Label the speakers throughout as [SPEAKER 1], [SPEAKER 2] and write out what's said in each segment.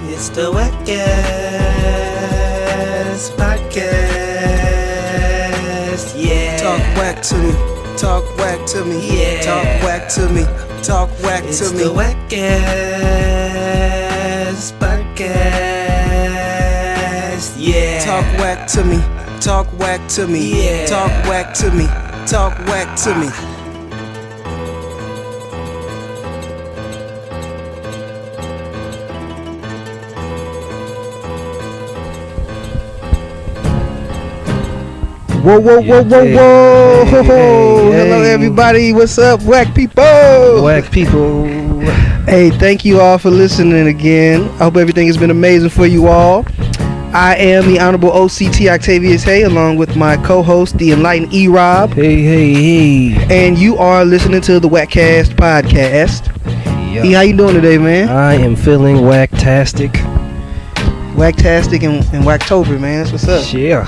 [SPEAKER 1] It's the WACCast podcast. Yeah.
[SPEAKER 2] Talk whack to me. Talk whack to me.
[SPEAKER 1] Yeah.
[SPEAKER 2] Talk whack to me. Talk whack to me.
[SPEAKER 1] It's the WACCast podcast. Yeah.
[SPEAKER 2] Talk whack to me. Talk whack to me.
[SPEAKER 1] Yeah.
[SPEAKER 2] Talk whack to me. Talk whack to me. Whoa, whoa, whoa, whoa, whoa.
[SPEAKER 3] Hey.
[SPEAKER 2] Hello, everybody. What's up, whack people?
[SPEAKER 3] Whack people.
[SPEAKER 2] Hey, thank you all for listening again. I hope everything has been amazing for you all. I am the Honorable OCT Octavius Haye, along with my co-host, the Enlightened E-Rob.
[SPEAKER 3] Hey.
[SPEAKER 2] And you are listening to the WACCast podcast.
[SPEAKER 3] Yep.
[SPEAKER 2] E, how you doing today, man?
[SPEAKER 3] I am feeling whacktastic.
[SPEAKER 2] Whacktastic and Whacktober, man. That's what's up.
[SPEAKER 3] Yeah.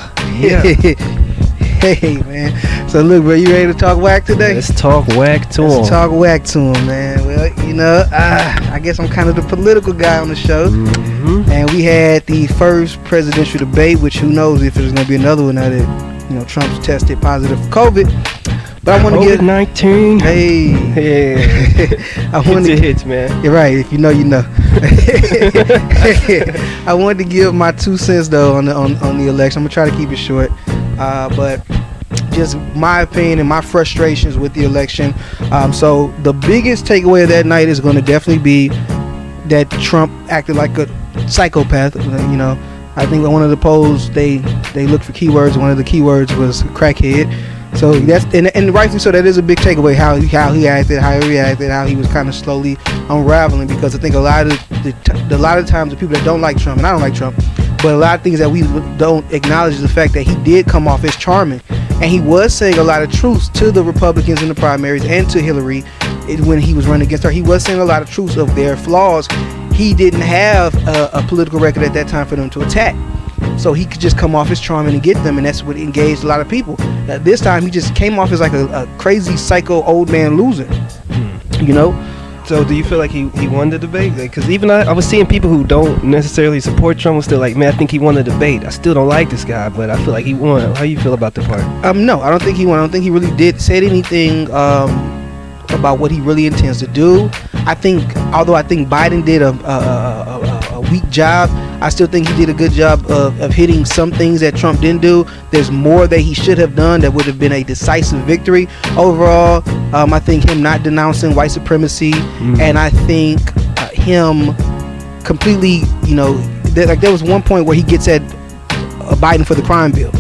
[SPEAKER 2] Hey, man. So, look, bro, you ready to talk whack today?
[SPEAKER 3] Let's talk whack to him.
[SPEAKER 2] Let's talk whack to him, man. Well, you know, I guess I'm kind of the political guy on the show.
[SPEAKER 3] Mm-hmm.
[SPEAKER 2] And we had the first presidential debate, which who knows if there's going to be another one now that, you know, Trump's tested positive for COVID. But I want to get
[SPEAKER 3] COVID-19.
[SPEAKER 2] Hey.
[SPEAKER 3] Yeah.
[SPEAKER 2] I want to
[SPEAKER 3] hits, man.
[SPEAKER 2] You're right. If you know, you know. I wanted to give my 2 cents though on the election. I'm gonna try to keep it short, but just my opinion and my frustrations with the election. So the biggest takeaway of that night is going to definitely be that Trump acted like a psychopath. You know, I think one of the polls they looked for keywords. One of the keywords was crackhead. So that's and rightfully so. That is a big takeaway. How he acted, how he reacted, how he was kind of slowly unraveling. Because I think a lot of times the people that don't like Trump, and I don't like Trump, but a lot of things that we don't acknowledge is the fact that he did come off as charming, and he was saying a lot of truths to the Republicans in the primaries and to Hillary when he was running against her. He was saying a lot of truths of their flaws. He didn't have a political record at that time for them to attack. So he could just come off as charming and get them, and that's what engaged a lot of people. This time he just came off as like a crazy psycho old man loser, you know.
[SPEAKER 3] So do you feel like he won the debate? Because even I was seeing people who don't necessarily support Trump was still like, man, I think he won the debate. I still don't like this guy, but I feel like he won. How you feel about the part?
[SPEAKER 2] No, I don't think he won. I don't think he really said anything about what he really intends to do. Although I think Biden did a weak job, I still think he did a good job of hitting some things that Trump didn't do. There's more that he should have done that would have been a decisive victory. Overall, I think him not denouncing white supremacy, and I think him completely, you know, there was one point where he gets at Biden for the crime bill,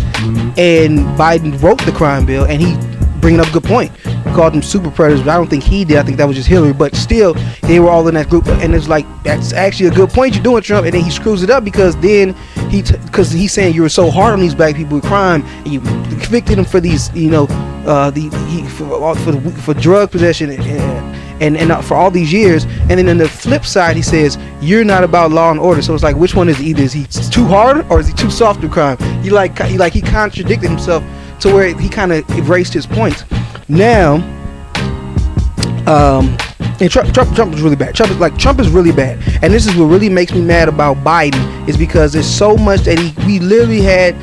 [SPEAKER 2] and Biden wrote the crime bill, and he bringing up a good point. He called them super predators, but I don't think he did. I think that was just Hillary. But still, they were all in that group, and it's like, that's actually a good point you're doing, Trump. And then he screws it up because then because he's saying you were so hard on these black people with crime, and you convicted them for these, you know, for drug possession and for all these years. And then on the flip side, he says you're not about law and order. So it's like, which one is either? Is he too hard or is he too soft with crime? He contradicted himself to where he kind of erased his points. Now, and Trump is really bad. Trump is really bad, and this is what really makes me mad about Biden, is because there's so much that we literally had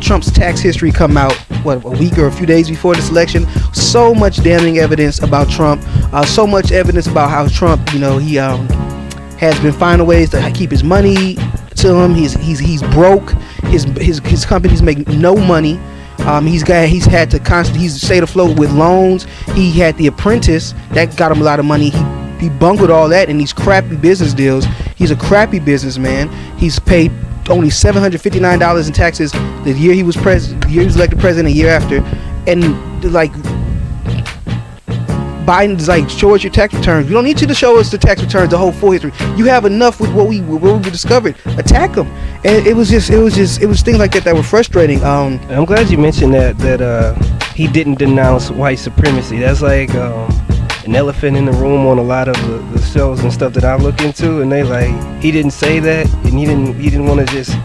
[SPEAKER 2] Trump's tax history come out a week or a few days before this election. So much damning evidence about Trump. So much evidence about how Trump, you know, he has been finding ways to keep his money to him. He's broke. His companies make no money. He's had to constantly, he's stayed afloat with loans. He had The Apprentice that got him a lot of money. He bungled all that in these crappy business deals. He's a crappy businessman. He's paid only $759 in taxes the year he was president, the year he was elected president, a year after. And like, Biden's like, show us your tax returns. We don't need you to show us the tax returns, the whole full history. You have enough with what we discovered. Attack them. And it was things like that were frustrating.
[SPEAKER 3] I'm glad you mentioned that he didn't denounce white supremacy. That's like an elephant in the room on a lot of the shows and stuff that I look into, and they like, he didn't say that, and he didn't want to just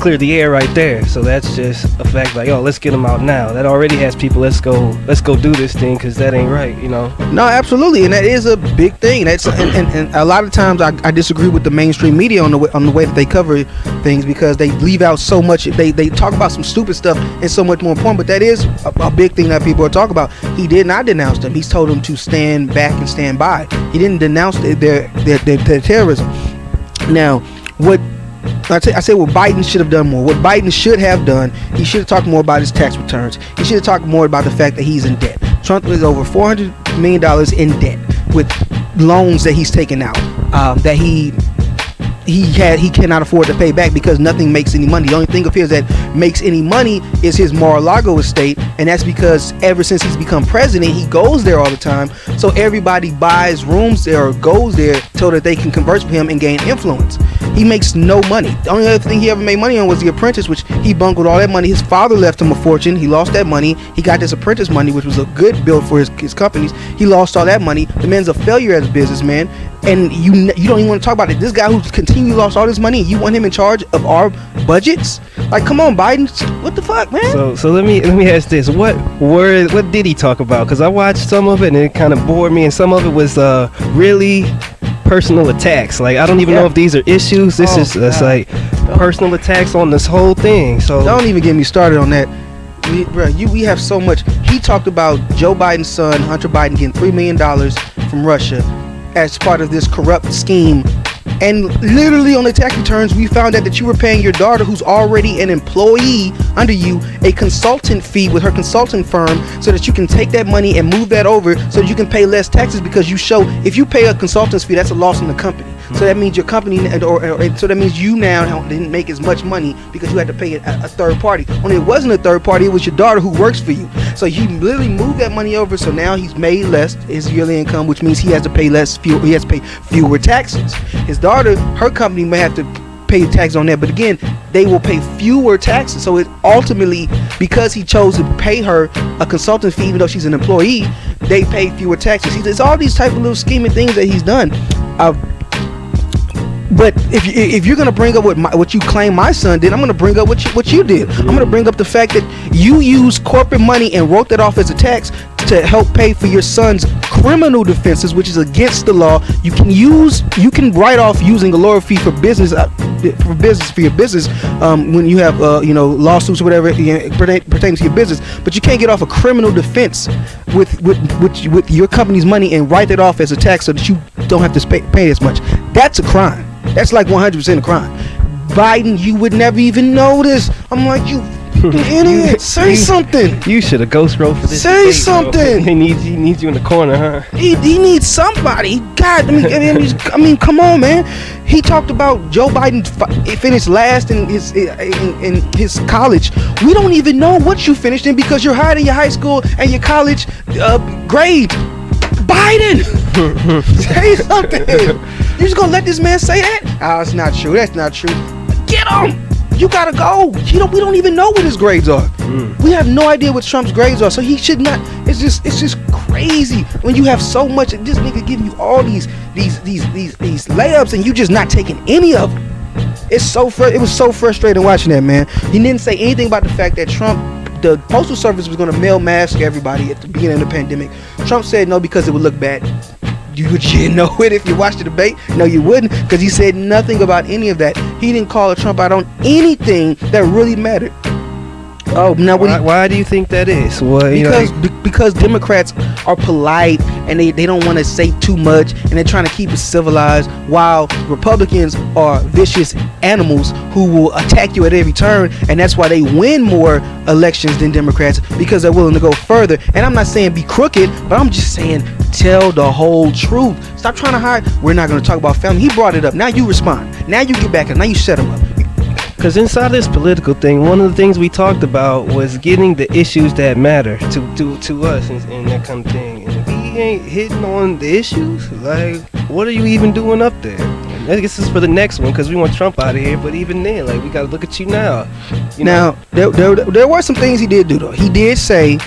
[SPEAKER 3] clear the air right there. So that's just a fact, like, oh, let's get him out now. That already has people, let's go do this thing, because that ain't right, you know.
[SPEAKER 2] No, absolutely, and that is a big thing. That's and a lot of times I disagree with the mainstream media on the way that they cover things, because they leave out so much. They talk about some stupid stuff and so much more important, but that is a big thing that people are talking about. He did not denounce them. He's told them to stand back and stand by. He didn't denounce their terrorism. Now, what I say what Biden should have done more. What Biden should have done, he should have talked more about his tax returns. He should have talked more about the fact that he's in debt. Trump is over $400 million in debt with loans that he's taken out, that he cannot afford to pay back, because nothing makes any money. The only thing of his that makes any money is his Mar-a-Lago estate, and that's because ever since he's become president, he goes there all the time. So everybody buys rooms there or goes there so that they can converse with him and gain influence. He makes no money. The only other thing he ever made money on was The Apprentice, which he bungled all that money. His father left him a fortune. He lost that money. He got this Apprentice money, which was a good build for his companies. He lost all that money. The man's a failure as a businessman, and you don't even want to talk about it. This guy who's continually lost all this money, you want him in charge of our budgets? Like, come on, Biden. What the fuck, man?
[SPEAKER 3] So let me ask this. What did he talk about? Because I watched some of it and it kind of bored me, and some of it was really personal attacks. Like, I don't even know if these are issues. That's like personal attacks on this whole thing. So
[SPEAKER 2] don't even get me started on that. We have so much. He talked about Joe Biden's son, Hunter Biden, getting $3 million from Russia as part of this corrupt scheme. And literally on the tax returns, we found out that you were paying your daughter, who's already an employee under you, a consultant fee with her consulting firm, so that you can take that money and move that over so that you can pay less taxes, because you show, if you pay a consultant's fee, that's a loss in the company. So that means your company, so that means you now didn't make as much money because you had to pay a third party. Only it wasn't a third party, it was your daughter who works for you. So he literally moved that money over, so now he's made less his yearly income, which means he has to pay he has to pay fewer taxes. His daughter, her company may have to pay tax on that, but again, they will pay fewer taxes. So it ultimately, because he chose to pay her a consultant fee even though she's an employee, they pay fewer taxes. It's all these type of little scheming things that he's done. But if you're gonna bring up what you claim my son did, I'm gonna bring up what you did. I'm gonna bring up the fact that you used corporate money and wrote that off as a tax to help pay for your son's criminal defenses, which is against the law. You can write off using a lawyer fee for business for your business when you have lawsuits or whatever pertains to your business, but you can't get off a criminal defense with your company's money and write it off as a tax so that you don't have to pay as much. That's a crime. That's like 100% a crime. Biden, you would never even know this. I'm like, you idiot. Say something.
[SPEAKER 3] You should have ghost wrote for this.
[SPEAKER 2] Say something.
[SPEAKER 3] He needs you in the corner, huh?
[SPEAKER 2] He needs somebody. God, I mean, come on, man. He talked about Joe Biden finished last in his college. We don't even know what you finished in because you're hiding your high school and your college grade. Biden, say something. You just gonna let this man say that? Oh, it's not true. That's not true. Get him. You gotta go. We don't even know what his grades are. We have no idea what Trump's grades are, so he should not. It's just crazy when you have so much. This nigga giving you all these layups and you just not taking any of them. It was so frustrating watching that, man. He didn't say anything about the fact that the Postal Service was going to mail masks to everybody at the beginning of the pandemic. Trump said no because it would look bad. You would know it if you watched the debate? No, you wouldn't, because he said nothing about any of that. He didn't call Trump out on anything that really mattered. Oh, now
[SPEAKER 3] why do you think that is? Well,
[SPEAKER 2] because Democrats are polite and they don't want to say too much and they're trying to keep it civilized, while Republicans are vicious animals who will attack you at every turn, and that's why they win more elections than Democrats, because they're willing to go further. And I'm not saying be crooked, but I'm just saying tell the whole truth. Stop trying to hide. We're not going to talk about family. He brought it up. Now you respond. Now you get back and now you set him up.
[SPEAKER 3] Because inside this political thing, one of the things we talked about was getting the issues that matter to us and that kind of thing. And if he ain't hitting on the issues, like, what are you even doing up there? And I guess this is for the next one because we want Trump out of here. But even then, like, we got to look at you now.
[SPEAKER 2] Now, there were some things he did do, though. He did say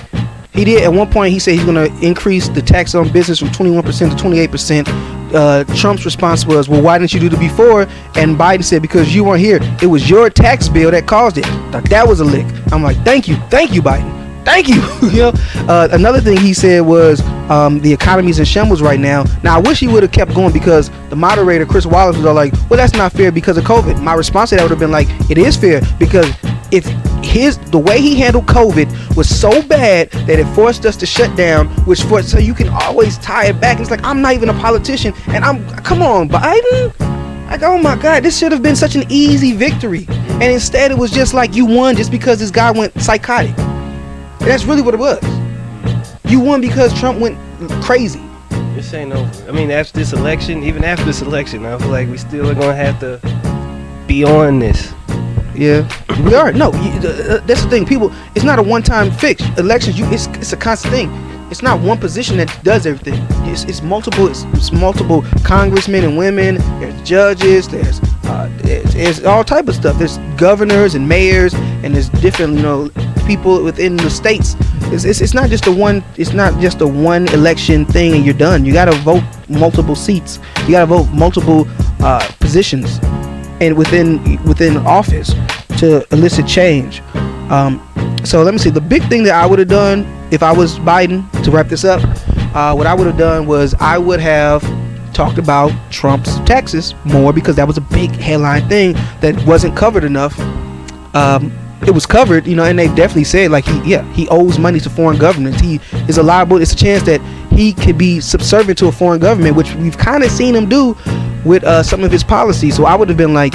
[SPEAKER 2] He did. At one point, he said he's going to increase the tax on business from 21% to 28%. Trump's response was, well, why didn't you do it before? And Biden said, because you weren't here. It was your tax bill that caused it. Thought that was a lick. I'm like, thank you, Biden. Thank you. You know, another thing he said was the economy's in shambles right now. Now, I wish he would have kept going, because the moderator, Chris Wallace, was all like, well, that's not fair because of COVID. My response to that would have been like, it is fair, because if the way he handled COVID was so bad that it forced us to shut down, so you can always tie it back. It's like, I'm not even a politician, and come on, Biden. Like, oh my God, this should have been such an easy victory, and instead it was just like you won just because this guy went psychotic. And that's really what it was. You won because Trump went crazy.
[SPEAKER 3] This ain't over. I mean, after this election, even after this election, I feel like we still are gonna have to be on this.
[SPEAKER 2] Yeah, we are. No, that's the thing. People, it's not a one-time fix. Elections, it's a constant thing. It's not one position that does everything. It's multiple. It's multiple congressmen and women. There's judges. There's all type of stuff. There's governors and mayors, and there's different, people within the states. It's not just a one. It's not just a one election thing and you're done. You got to vote multiple seats. You got to vote multiple positions, and within office to elicit change. So let me see. The big thing that I would have done if I was Biden, to wrap this up, what I would have done was I would have talked about Trump's taxes more, because that was a big headline thing that wasn't covered enough. It was covered, and they definitely said like he owes money to foreign governments. He is liable. It's a chance that he could be subservient to a foreign government, which we've kind of seen him do with some of his policies. So I would have been like,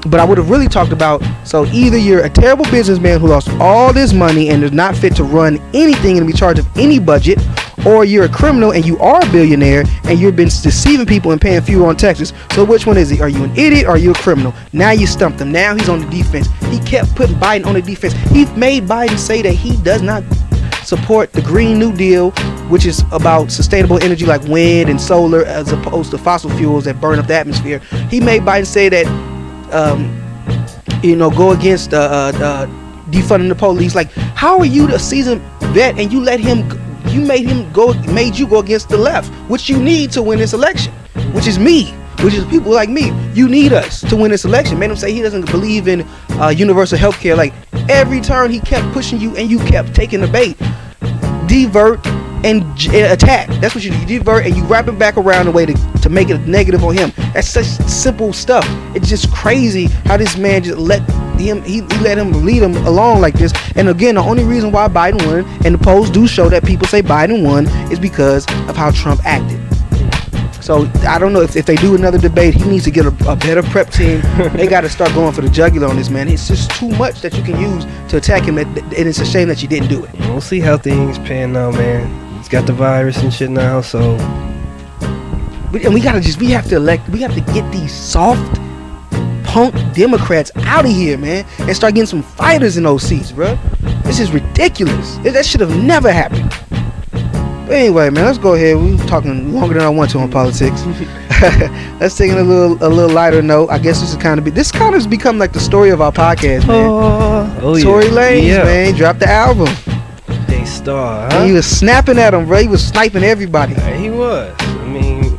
[SPEAKER 2] but I would have really talked about, so either you're a terrible businessman who lost all this money and is not fit to run anything and be charged of any budget, or you're a criminal and you are a billionaire and you've been deceiving people and paying fewer on taxes. So which one is it? Are you an idiot or are you a criminal? Now you stumped him. Now he's on the defense. He kept putting Biden on the defense. He made Biden say that he does not support the Green New Deal, which is about sustainable energy like wind and solar, as opposed to fossil fuels that burn up the atmosphere. He made Biden say that go against defunding the police. Like, how are you a seasoned vet and you made you go against the left, which you need to win this election, which is people like me. You need us to win this election. Made him say he doesn't believe in universal health care. Like, every turn he kept pushing you and you kept taking the bait. Divert and attack. That's what you do. You divert and you wrap it back around the way to make it negative on him. That's such simple stuff. It's just crazy how this man just let him lead him along like this. And again, the only reason why Biden won, and the polls do show that people say Biden won, is because of how Trump acted. So I don't know if they do another debate, he needs to get a better prep team. They got to start going for the jugular on this man. It's just too much that you can use to attack him, and it's a shame that you didn't do it.
[SPEAKER 3] We'll see how things pan out, man. He's got the virus and shit now, so.
[SPEAKER 2] And we have to get these soft punk Democrats out of here, man, and start getting some fighters in those seats, bro. This is ridiculous. That should have never happened. But anyway, man, let's go ahead. We're talking longer than I want to on politics. Let's take it a little lighter note. I guess this kind of has become like the story of our podcast, man. Tory Lanez, man, dropped the album.
[SPEAKER 3] They star, huh?
[SPEAKER 2] And he was snapping at him, bro. He was sniping everybody.
[SPEAKER 3] He was. I mean,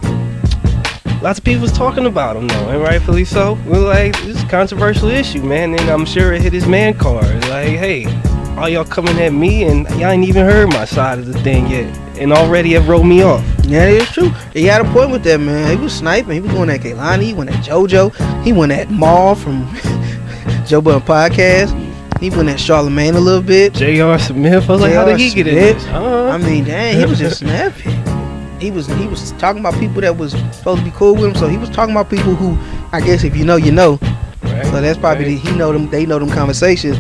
[SPEAKER 3] lots of people was talking about him, though, and rightfully so. We're like, this is a controversial issue, man, and I'm sure it hit his man card. Like, hey, all y'all coming at me, and y'all ain't even heard my side of the thing yet, and already have wrote me off.
[SPEAKER 2] Yeah, it's true. He had a point with that, man. He was sniping. He was going at Kaylani. He went at JoJo. He went at Maul from Joe Budden Podcast. He went at Charlemagne a little bit.
[SPEAKER 3] J.R. Smith. I was like, how did he get in this?
[SPEAKER 2] I mean, dang, he was just snapping. He was talking about people that was supposed to be cool with him. So he was talking about people who, I guess, if you know, you know. Right, so that's probably he know them. They know them conversations.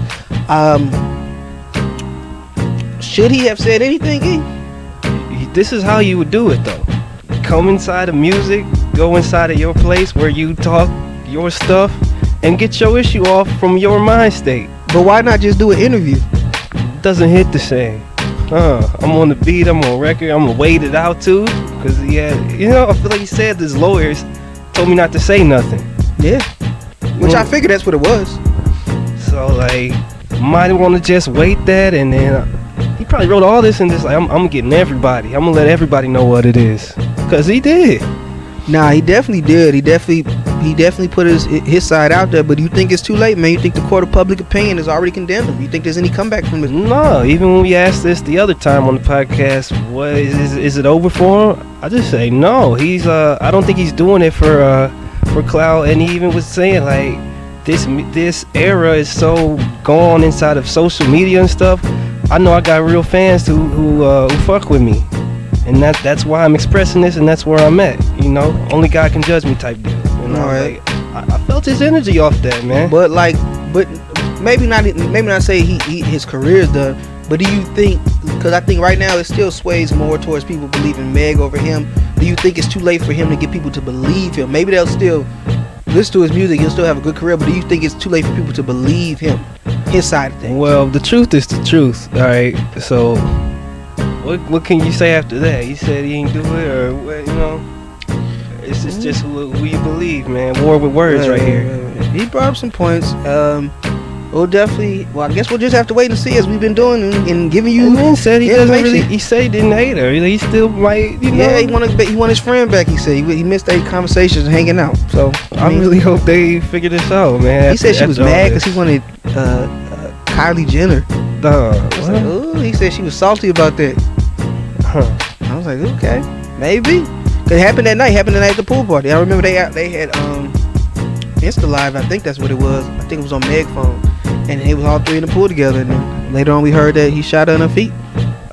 [SPEAKER 2] Should he have said anything?
[SPEAKER 3] This is how you would do it, though. Come inside of music, go inside of your place where you talk your stuff, and get your issue off from your mind state.
[SPEAKER 2] But why not just do an interview?
[SPEAKER 3] Doesn't hit the same. I'm on the beat, I'm on record, I'm gonna wait it out too. Cause I feel like he said his lawyers told me not to say nothing.
[SPEAKER 2] Yeah. Which I figured that's what it was.
[SPEAKER 3] So like, might want to just wait that, and then he probably wrote all this and just like, I'm getting everybody. I'm gonna let everybody know what it is. Cause he did.
[SPEAKER 2] Nah, he definitely did. He definitely put his side out there. But you think it's too late, man? You think the court of public opinion has already condemned him? You think there's any comeback from this?
[SPEAKER 3] No, even when we asked this the other time on the podcast, what is it over for him? I just say no. He's I don't think he's doing it for clout. And he even was saying like this era is so gone inside of social media and stuff. I know I got real fans who fuck with me. And that's why I'm expressing this, and that's where I'm at. You know, only God can judge me type deal. You know,
[SPEAKER 2] right.
[SPEAKER 3] Like I felt his energy off that, man.
[SPEAKER 2] But maybe not say his career is done. But do you think? Because I think right now it still sways more towards people believing Meg over him. Do you think it's too late for him to get people to believe him? Maybe they'll still listen to his music. He'll still have a good career. But do you think it's too late for people to believe him, his side of things?
[SPEAKER 3] Well, the truth is the truth. All right, so. What can you say after that? He said he ain't do it, or what, you know? It's just who you believe, man. War with words right here.
[SPEAKER 2] He brought up some points. We'll definitely. Well, I guess we'll just have to wait and see as we've been doing and giving you.
[SPEAKER 3] And then said he doesn't
[SPEAKER 2] information.
[SPEAKER 3] really. He said he didn't hate her. He still might. You know.
[SPEAKER 2] Yeah, he want his friend back. He said he missed their conversations and hanging out. So
[SPEAKER 3] I really hope they figure this out, man.
[SPEAKER 2] He said she was mad because he wanted Kylie Jenner. He said she was salty about that. I was like, okay, maybe. It happened that night. At the pool party. I remember they had Insta Live. I think that's what it was. I think it was on Meg's phone, and they was all three in the pool together. And then later on, we heard that he shot her in her feet.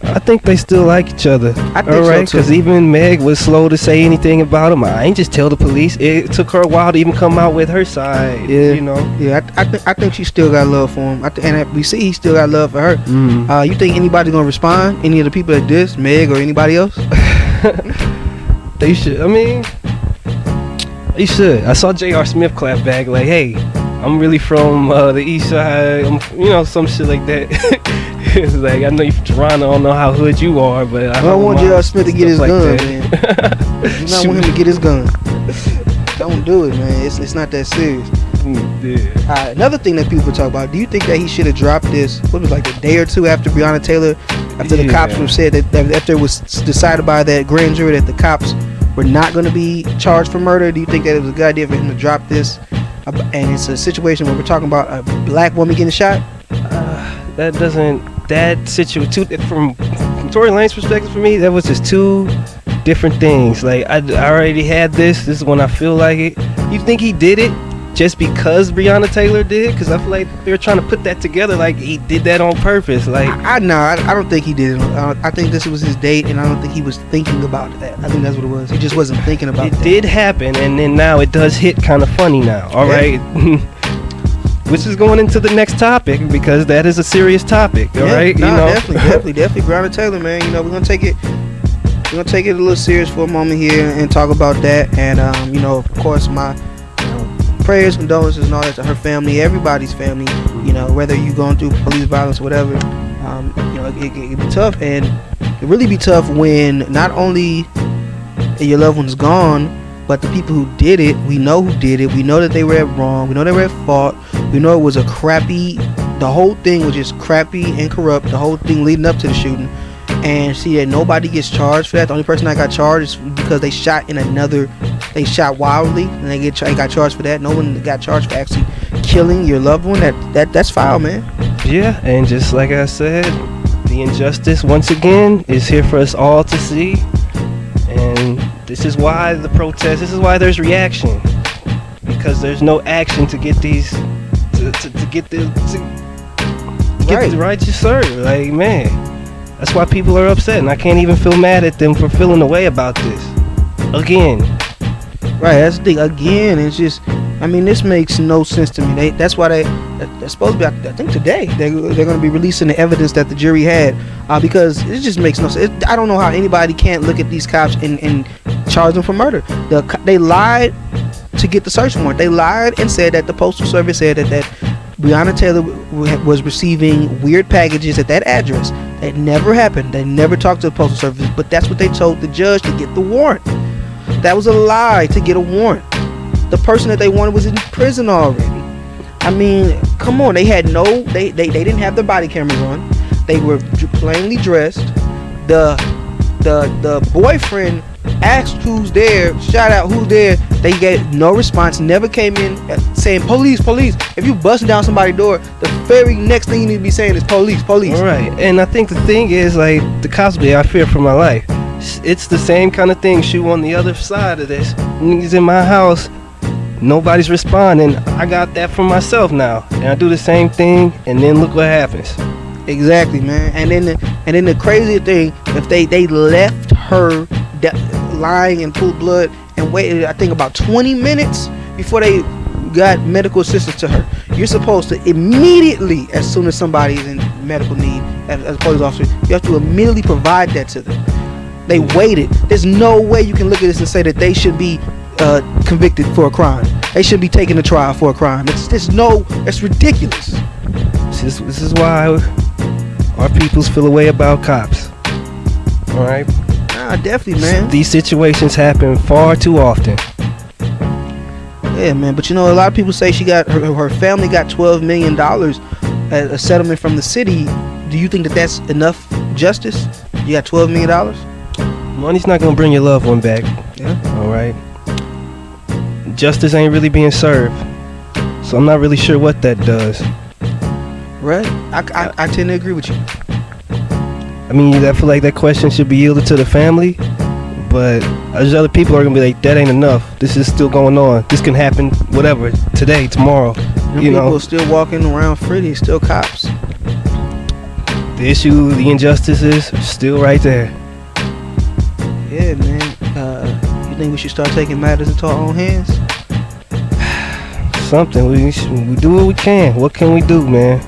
[SPEAKER 3] I think they still like each other.
[SPEAKER 2] I think so too.
[SPEAKER 3] Because even Meg was slow to say anything about him. I ain't just tell the police. It took her a while to even come out with her side.
[SPEAKER 2] Yeah,
[SPEAKER 3] you know.
[SPEAKER 2] Yeah, I think she still got love for him. And we see he still got love for her.
[SPEAKER 3] Mm.
[SPEAKER 2] You think anybody's gonna respond? Any of the people that diss Meg or anybody else?
[SPEAKER 3] They should. I mean, they should. I saw J.R. Smith clap back like, "Hey, I'm really from the East Side." Some shit like that. It's like, I know you from Toronto. I don't know how hood you are, but
[SPEAKER 2] I want J.R. Smith to get his gun, man. You not want him to get his gun. Don't do it, man. It's not that serious.
[SPEAKER 3] Yeah.
[SPEAKER 2] Another thing that people talk about. Do you think that he should have dropped this? What was like a day or two after Breonna Taylor, after the cops were said that after it was decided by that grand jury that the cops were not going to be charged for murder? Do you think that it was a good idea for him to drop this? And it's a situation where we're talking about a black woman getting shot.
[SPEAKER 3] That situation from Tory Lanez perspective, for me, that was just two different things. Like I already had this is when I feel like it. You think he did it just because Breonna Taylor did? Because I feel like they were trying to put that together like he did that on purpose. Like
[SPEAKER 2] I don't think he did it. I think this was his date, and I don't think he was thinking about that. I think that's what it was. He just wasn't thinking about it.
[SPEAKER 3] It did happen, and then now it does hit kind of funny now. All right. Which is going into the next topic, because that is a serious topic, all right?
[SPEAKER 2] Definitely Breonna Taylor, man. You know, we're gonna take it a little serious for a moment here and talk about that. And of course, my prayers, condolences, and all that to her family, everybody's family. You know, whether you're going through police violence, whatever. It can be tough, and it really be tough when not only your loved one's gone, but the people who did it, we know who did it. We know that they were at wrong. We know they were at fault. We know it was the whole thing was just crappy and corrupt. The whole thing leading up to the shooting. And see that nobody gets charged for that. The only person that got charged is because they shot wildly, and they got charged for that. No one got charged for actually killing your loved one. That's foul, man.
[SPEAKER 3] Yeah, and just like I said, the injustice once again is here for us all to see. And this is why the protest, this is why there's reaction, because there's no action to get these to get the right to serve. Like, man, that's why people are upset, and I can't even feel mad at them for feeling a way about this again.
[SPEAKER 2] Right, that's the thing. Again, it's just, I mean, this makes no sense to me. That's why they're supposed to be, I think today, they're going to be releasing the evidence that the jury had, because it just makes no sense. I don't know how anybody can't look at these cops and charge them for murder. They lied to get the search warrant. They lied and said that the Postal Service said that Breonna Taylor was receiving weird packages at that address. That never happened. They never talked to the Postal Service, but that's what they told the judge to get the warrant. That was a lie to get a warrant. The person that they wanted was in prison already. I mean, come on. They had they didn't have their body cameras on. They were plainly dressed. The boyfriend asked who's there, shout out who's there. They get no response, never came in saying police, police. If you busting down somebody's door, the very next thing you need to be saying is police, police.
[SPEAKER 3] All right, and I think the thing is, like, the cops be, I fear for my life. It's the same kind of thing. Shoot, on the other side of this, niggas in my house, nobody's responding. I got that for myself now, and I do the same thing, and then look what happens.
[SPEAKER 2] Exactly, man. And then the crazy thing, if they left her lying in pool blood and waited, I think about 20 minutes before they got medical assistance to her. You're supposed to immediately, as soon as somebody is in medical need, as a police officer, you have to immediately provide that to them. They waited. There's no way you can look at this and say that they should be convicted for a crime. They should be taken to trial for a crime. It's ridiculous.
[SPEAKER 3] This is why our peoples feel a way about cops. All right.
[SPEAKER 2] Nah, definitely, man.
[SPEAKER 3] These situations happen far too often.
[SPEAKER 2] Yeah, man. But you know, a lot of people say she got her family got $12 million as a settlement from the city. Do you think that that's enough justice? You got $12 million?
[SPEAKER 3] Money's not gonna bring your loved one back.
[SPEAKER 2] Yeah.
[SPEAKER 3] All right. Justice ain't really being served, so I'm not really sure what that does.
[SPEAKER 2] Right. I tend to agree with you.
[SPEAKER 3] I mean, I feel like that question should be yielded to the family, but there's other people are gonna be like, that ain't enough. This is still going on. This can happen, whatever, today, tomorrow. You know,
[SPEAKER 2] people still walking around free. They're still cops.
[SPEAKER 3] The issue, the injustices, are still right there.
[SPEAKER 2] Yeah, man. You think we should start taking matters into our own hands?
[SPEAKER 3] Something. We do what we can. What can we do, man?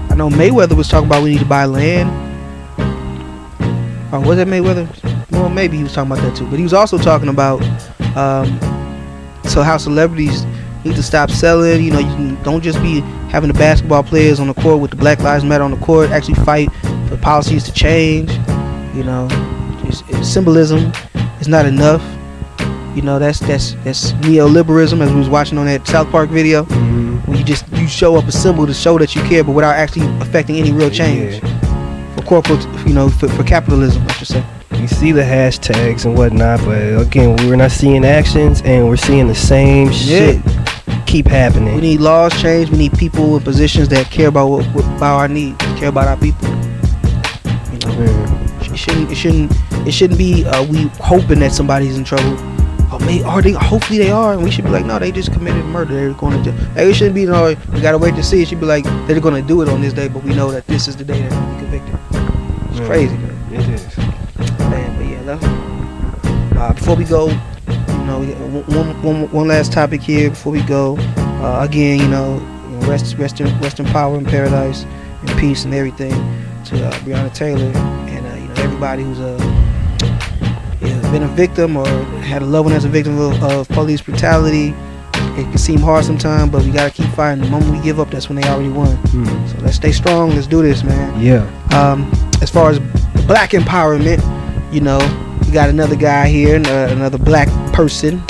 [SPEAKER 2] I know Mayweather was talking about we need to buy land. Or was that Mayweather? Well, maybe he was talking about that too. But he was also talking about so how celebrities need to stop selling. You know, don't just be having the basketball players on the court with the Black Lives Matter on the court. Actually fight for policies to change. You know, symbolism is not enough. You know, that's neoliberalism, as we was watching on that South Park video.
[SPEAKER 3] Mm-hmm.
[SPEAKER 2] When you show up a symbol to show that you care, but without actually affecting any real change.
[SPEAKER 3] Yeah.
[SPEAKER 2] For corporate, you know, for capitalism, I should say.
[SPEAKER 3] You see the hashtags and whatnot, but again, we're not seeing actions, and we're seeing the same shit keep happening.
[SPEAKER 2] We need laws changed. We need people in positions that care about about our needs, care about our people. You know, it shouldn't be we hoping that somebody's in trouble. Hopefully they are, and we should be like, no, they just committed murder. They're going to. It shouldn't be, no, we gotta wait to see. It should be like they're going to do it on this day, but we know that this is the day they're going to be convicted. It's crazy, man.
[SPEAKER 3] It is.
[SPEAKER 2] Man, but yeah, before we go, you know, one last topic here before we go. Again, you know, rest in power and paradise and peace and everything to Breonna Taylor and you know, everybody who's been a victim or had a loved one as a victim of police brutality. It can seem hard sometimes, but we gotta keep fighting. The moment we give up, that's when they already won. So let's stay strong. Let's do this, man.
[SPEAKER 3] Yeah.
[SPEAKER 2] As far as black empowerment, you know, you got another guy here, another black person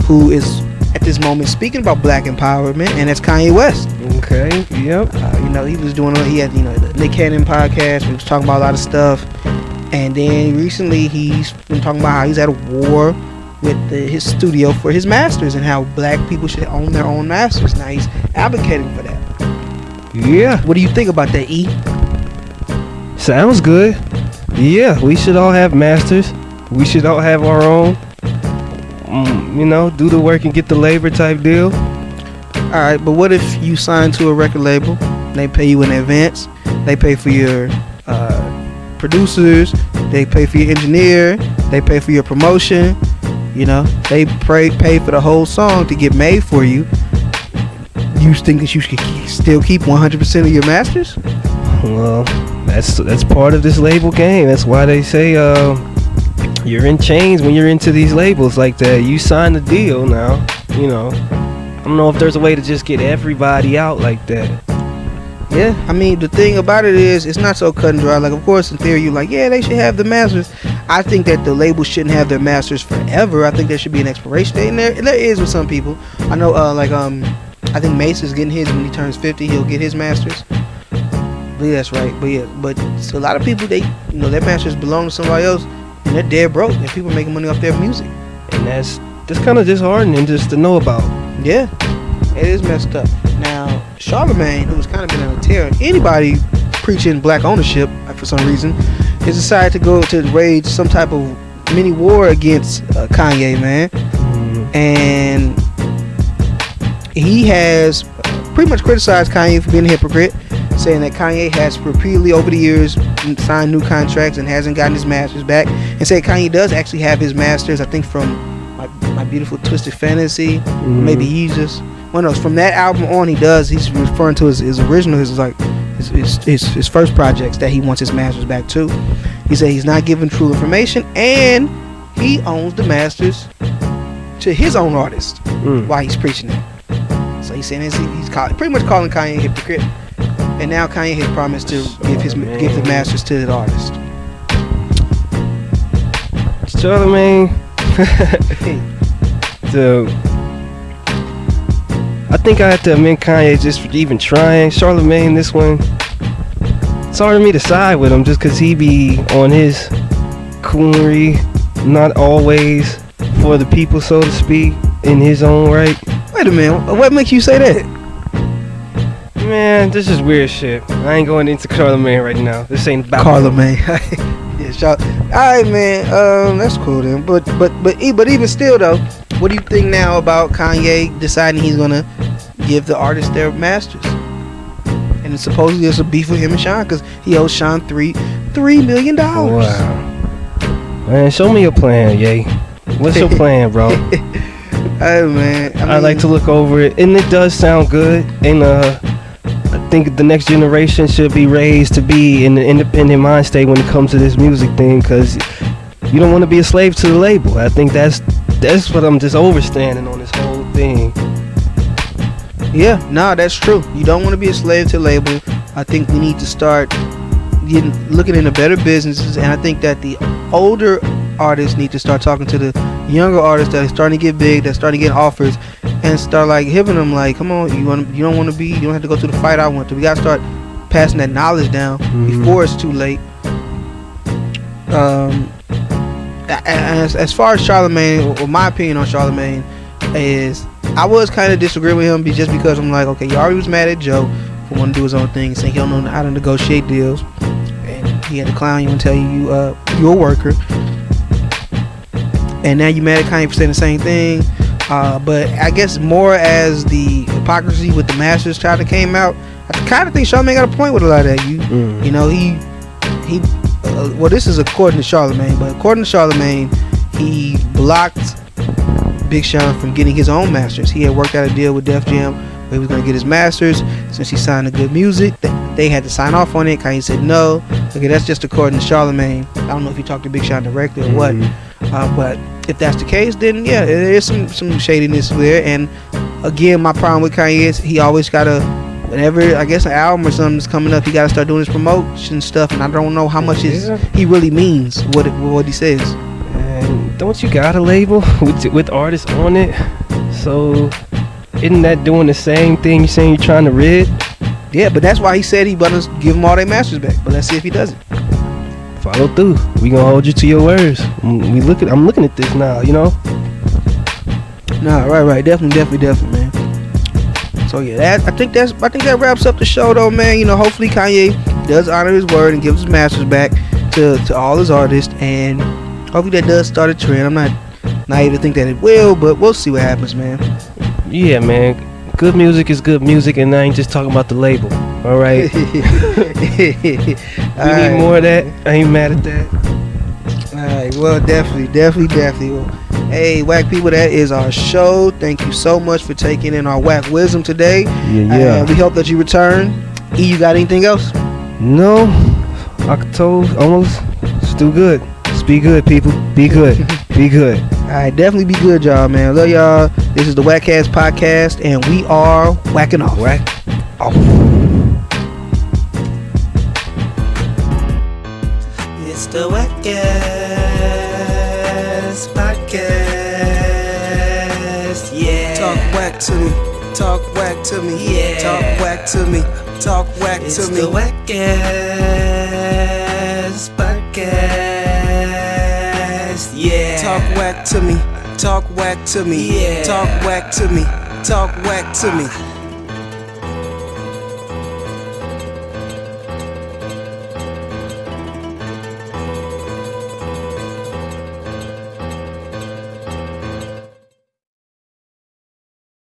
[SPEAKER 2] who is at this moment speaking about black empowerment, and that's Kanye West.
[SPEAKER 3] Okay. Yep.
[SPEAKER 2] You know, he had, you know, the Nick Cannon podcast. We was talking about a lot of stuff. And then recently he's been talking about how he's at a war with his studio for his masters and how black people should own their own masters. Now he's advocating for that.
[SPEAKER 3] Yeah.
[SPEAKER 2] What do you think about that, E?
[SPEAKER 3] Sounds good. Yeah, we should all have masters. We should all have our own. You know, do the work and get the labor type deal.
[SPEAKER 2] Alright, but what if you sign to a record label? They pay you in advance. They pay for your producers, they pay for your engineer, they pay for your promotion, you know, they pay for the whole song to get made for you. You think that you should still keep 100% of your masters?
[SPEAKER 3] Well, that's part of this label game. That's why they say you're in chains when you're into these labels like that. You sign the deal now, you know. I don't know if there's a way to just get everybody out like that.
[SPEAKER 2] Yeah, I mean, the thing about it is, it's not so cut and dry. Like, of course, in theory, you're like, yeah, they should have the masters. I think that the label shouldn't have their masters forever. I think there should be an expiration date in there. And there is with some people. I know, I think Mace is getting his when he turns 50. He'll get his masters. believe that's right. But yeah, but so a lot of people, they, their masters belong to somebody else, and they're dead broke, and people making money off their music.
[SPEAKER 3] And that's kind of disheartening just to know about.
[SPEAKER 2] Yeah, it is messed up. Now, Charlemagne, who's kind of been on a tear, anybody preaching black ownership for some reason, has decided to go to rage some type of mini war against Kanye, man. And he has pretty much criticized Kanye for being a hypocrite, saying that Kanye has repeatedly over the years signed new contracts and hasn't gotten his masters back, and said Kanye does actually have his masters, I think from My Beautiful Twisted Fantasy, maybe he's just, well, no, from that album on he does, he's referring to his original, his first projects that he wants his masters back to. He said he's not giving true information, and he owns the masters to his own artist while he's preaching it. So he's saying he's pretty much calling Kanye a hypocrite, and now Kanye has promised to give the masters to the artist.
[SPEAKER 3] Charlemagne, dude, I think I have to admit Kanye just for even trying. Charlemagne, this one, it's hard for me to side with him just because he be on his coonery, not always for the people, so to speak, in his own right.
[SPEAKER 2] Wait a minute, what makes you say that?
[SPEAKER 3] Man, this is weird shit. I ain't going into Charlemagne right now. This ain't about
[SPEAKER 2] Charlemagne. Yeah, alright, man. That's cool then. But even still though, what do you think now about Kanye deciding he's gonna give the artists their masters? And it's supposedly there's a beef with him and Sean because he owes Sean $3 million.
[SPEAKER 3] Wow. Man, show me your plan, Ye. What's your plan, bro?
[SPEAKER 2] Hey, man.
[SPEAKER 3] I like to look over it, and it does sound good. And I think the next generation should be raised to be in an independent mind state when it comes to this music thing, because you don't want to be a slave to the label. I think that's what I'm just overstanding on this whole thing.
[SPEAKER 2] Yeah, no, that's true. You don't want to be a slave to the label. I think we need to start looking into better businesses, and I think that the older artists need to start talking to the younger artists that are starting to get big, that starting to get offers, and start like hipping them like, come on, you don't have to go to the fight I went to. We gotta start passing that knowledge down before it's too late. As far as Charlemagne, or my opinion on Charlemagne is, I was kind of disagreeing with him just because I'm like, okay, he already was mad at Joe for wanting to do his own thing, saying he don't know how to negotiate deals, and he had to clown you and tell you you're a worker. And now you mad at Kanye for saying the same thing. But I guess more as the hypocrisy with the Masters trial that came out, I kind of think Charlemagne got a point with a lot of that. You know, well, this is according to Charlemagne, but according to Charlemagne, he blocked Big Sean from getting his own masters. He had worked out a deal with Def Jam where he was going to get his masters. Since he signed the Good Music, they had to sign off on it. Kanye said no. Okay, that's just according to Charlemagne. I don't know if he talked to Big Sean directly or what. But if that's the case, then yeah, there is some shadiness there. And again, my problem with Kanye is he always gotta, whenever I guess an album or something's coming up, he gotta start doing his promotion stuff, and I don't know how much he really means what he says.
[SPEAKER 3] And don't you got a label with artists on it? So isn't that doing the same thing you're saying you're trying to rid?
[SPEAKER 2] Yeah, but that's why he said he better give them all their masters back. But let's see if he does it.
[SPEAKER 3] Follow through. We gonna hold you to your words. I'm looking at this now, you know.
[SPEAKER 2] Nah, right, definitely, man. So yeah, I think that wraps up the show, though, man. You know, hopefully Kanye does honor his word and gives his masters back to all his artists, and hopefully that does start a trend. I'm not naive to think that it will, but we'll see what happens, man.
[SPEAKER 3] Yeah, man. Good music is good music, and I ain't just talking about the label. All right. We need more of that. I ain't mad at that.
[SPEAKER 2] Alright, well, definitely. Well, hey, whack people, that is our show. Thank you so much for taking in our whack wisdom today.
[SPEAKER 3] Yeah.
[SPEAKER 2] We hope that you return. E, you got anything else?
[SPEAKER 3] No. October, almost. Still good. Just be good, people. Be good. Be good.
[SPEAKER 2] Alright, definitely be good, y'all, man. Love y'all. This is the WACCast podcast, and we are whacking off.
[SPEAKER 3] Whack off.
[SPEAKER 1] It's the WACCast podcast. Yeah.
[SPEAKER 2] Talk whack to me.
[SPEAKER 1] Yeah.
[SPEAKER 2] Talk whack to me.
[SPEAKER 4] Talk whack
[SPEAKER 1] It's
[SPEAKER 4] to me.
[SPEAKER 1] the WACCast podcast. Yeah.
[SPEAKER 4] Talk whack to me. Talk whack to me.
[SPEAKER 1] Yeah.
[SPEAKER 4] Talk whack to me. Talk whack to me.